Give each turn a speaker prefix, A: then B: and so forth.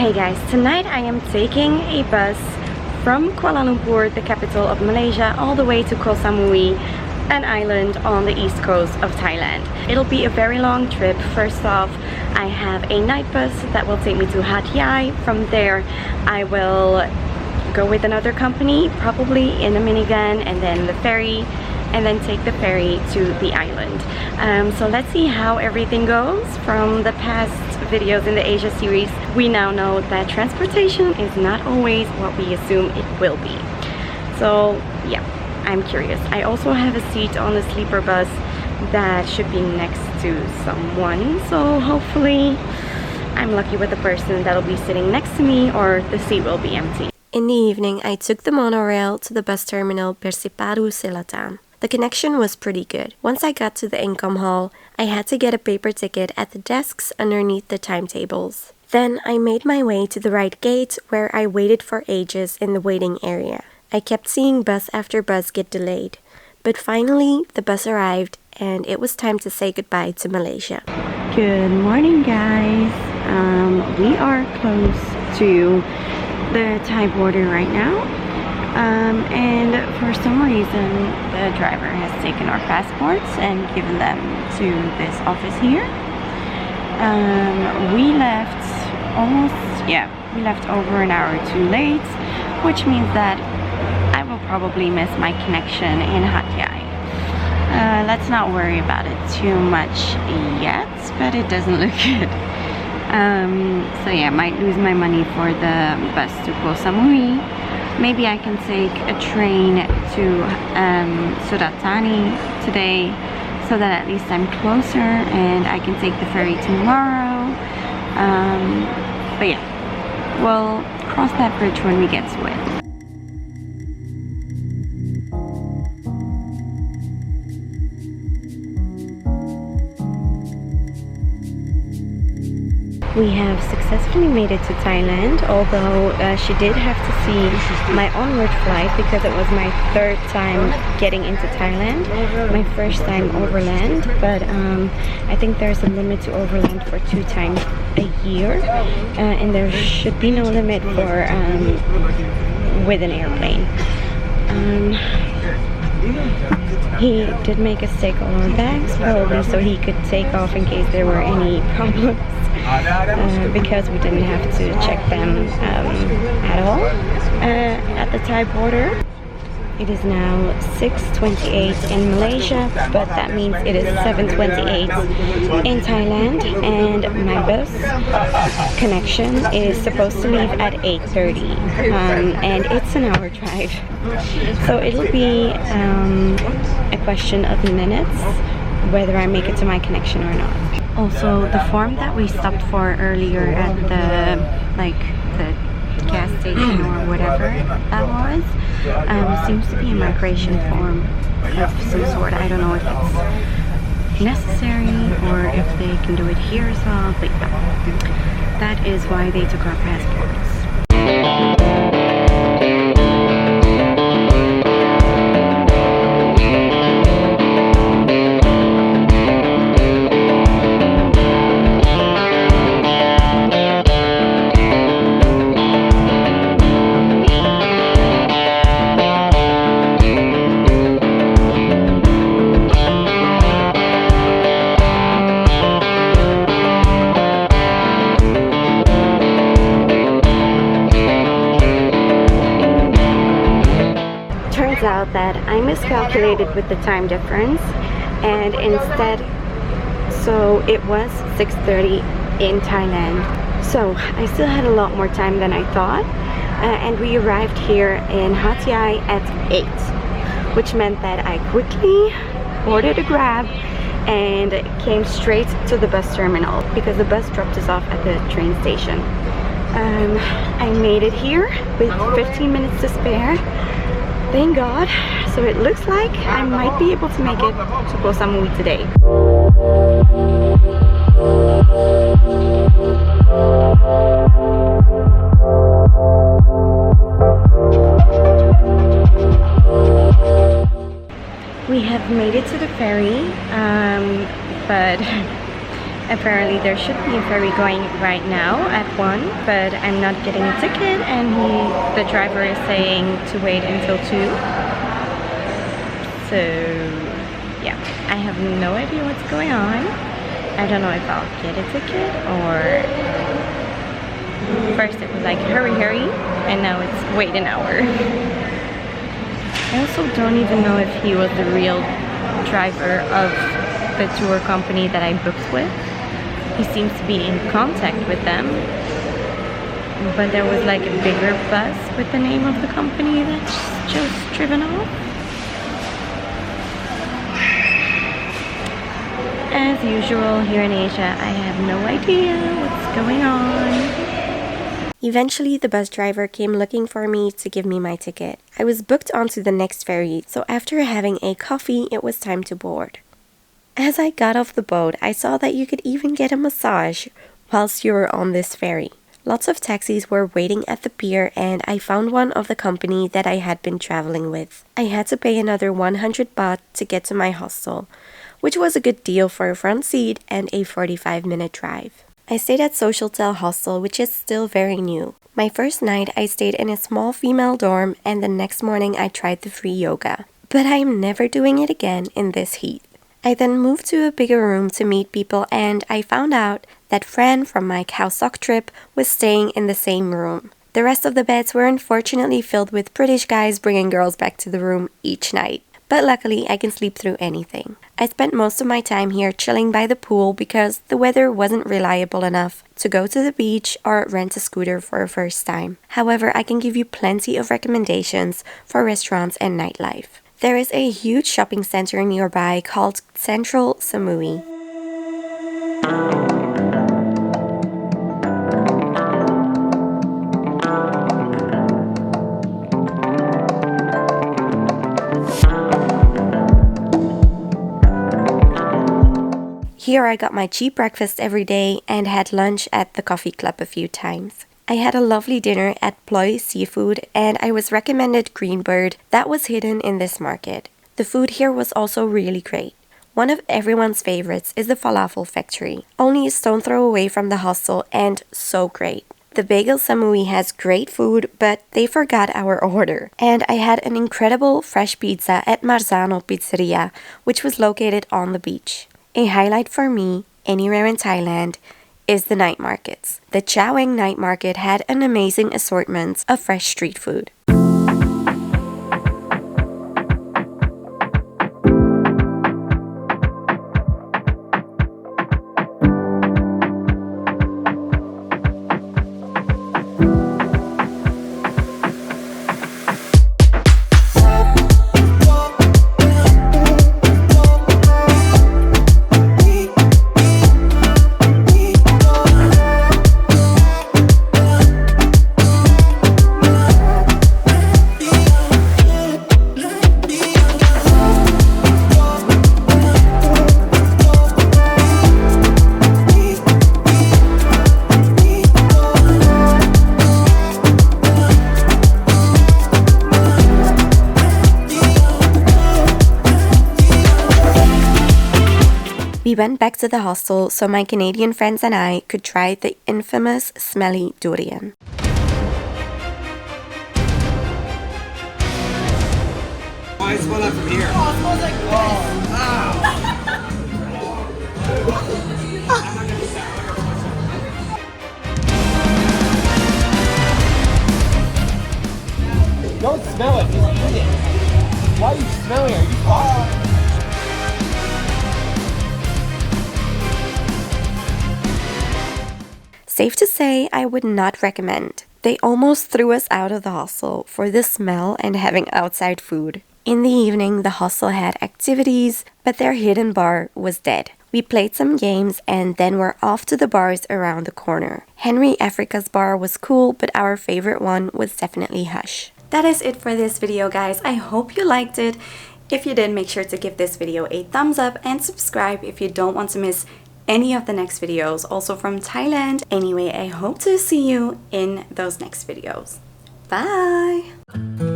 A: Hey guys, tonight I am taking a bus from Kuala Lumpur, the capital of Malaysia, all the way to Koh Samui, an island on the east coast of Thailand. It'll be a very long trip. First off, I have a night bus that will take me to Hat Yai. From there, I will go with another company, probably in a minivan, and then the ferry, and then take the ferry to the island. So let's see how everything goes. From the past videos in the Asia series, we now know that transportation is not always what we assume it will be. So yeah, I'm curious. I also have a seat on the sleeper bus that should be next to someone, so hopefully I'm lucky with the person that'll be sitting next to me, or the seat will be empty.
B: In the evening, I took the monorail to the bus terminal Persipadu Selatan. The connection was pretty good. Once I got to the income hall, I had to get a paper ticket at the desks underneath the timetables. Then I made my way to the right gate, where I waited for ages in the waiting area. I kept seeing bus after bus get delayed. But finally, the bus arrived and it was time to say goodbye to Malaysia.
A: Good morning guys. We are close to the Thai border right now. And for some reason the driver has taken our passports and given them to this office here. We left over an hour too late, which means that I will probably miss my connection in Hat Yai. Let's not worry about it too much yet, but it doesn't look good. So yeah, I might lose my money for the bus to Koh Samui. Maybe I can take a train to Suratani today, so that at least I'm closer and I can take the ferry tomorrow. But yeah, we'll cross that bridge when we get to it. We have successfully made it to Thailand, although she did have to see my onward flight because it was my third time getting into Thailand, my first time overland, but I think there's a limit to overland for 2 times a year, and there should be no limit for with an airplane. He did make us take all our bags, probably so he could take off in case there were any problems. Because we didn't have to check them at all at the Thai border. It is now 6:28 in Malaysia, but that means it is 7:28 in Thailand, and my bus connection is supposed to leave at 8:30, and it's an hour drive, so it'll be a question of minutes whether I make it to my connection or not. Also, the form that we stopped for earlier at the gas station or whatever that was, seems to be a migration form of some sort. I don't know if it's necessary or if they can do it here as well, but yeah, that is why they took our passports. Out that I miscalculated with the time difference, and instead, so it was 6:30 in Thailand, so I still had a lot more time than I thought, and we arrived here in Hat Yai at 8, which meant that I quickly ordered a Grab and came straight to the bus terminal because the bus dropped us off at the train station. I made it here with 15 minutes to spare. Thank God. So it looks like I might be able to make it to Koh Samui today. We have made it to the ferry, but Apparently there should be a ferry going right now at 1, but I'm not getting a ticket, and the driver is saying to wait until 2. So yeah, I have no idea what's going on. I don't know if I'll get a ticket, or first it was like hurry hurry, and now it's wait an hour. I also don't even know if he was the real driver of the tour company that I booked with. He seems to be in contact with them, but there was like a bigger bus with the name of the company that's just driven off. As usual here in Asia, I have no idea what's going on.
B: Eventually, the bus driver came looking for me to give me my ticket. I was booked onto the next ferry, so after having a coffee, it was time to board. As I got off the boat, I saw that you could even get a massage whilst you were on this ferry. Lots of taxis were waiting at the pier, and I found one of the company that I had been traveling with. I had to pay another 100 baht to get to my hostel, which was a good deal for a front seat and a 45-minute drive. I stayed at Socialtel Hostel, which is still very new. My first night, I stayed in a small female dorm, and the next morning I tried the free yoga. But I am never doing it again in this heat. I then moved to a bigger room to meet people, and I found out that Fran from my Khao Sok trip was staying in the same room. The rest of the beds were unfortunately filled with British guys bringing girls back to the room each night. But luckily, I can sleep through anything. I spent most of my time here chilling by the pool because the weather wasn't reliable enough to go to the beach or rent a scooter for a first time. However, I can give you plenty of recommendations for restaurants and nightlife. There is a huge shopping center nearby called Central Samui. Here I got my cheap breakfast every day and had lunch at the coffee club a few times. I had a lovely dinner at Ploy Seafood, and I was recommended Greenbird that was hidden in this market. The food here was also really great. One of everyone's favorites is the Falafel Factory, only a stone throw away from the hostel, and so great. The Bagel Samui has great food, but they forgot our order. And I had an incredible fresh pizza at Marzano Pizzeria, which was located on the beach. A highlight for me, anywhere in Thailand, is the night markets. The Chaweng night market had an amazing assortment of fresh street food. We went back to the hostel so my Canadian friends and I could try the infamous smelly durian.
C: Why is one up from here? Oh, it smells like piss. Don't smell it, just eat it. Why are you smelling it? Are you fucking?
B: Safe to say, I would not recommend. They almost threw us out of the hostel for the smell and having outside food. In the evening, the hostel had activities, but their hidden bar was dead. We played some games and then were off to the bars around the corner. Henry Africa's bar was cool, but our favorite one was definitely Hush. That is it for this video, guys. I hope you liked it. If you did, make sure to give this video a thumbs up and subscribe if you don't want to miss any of the next videos, also from Thailand. Anyway, I hope to see you in those next videos. Bye!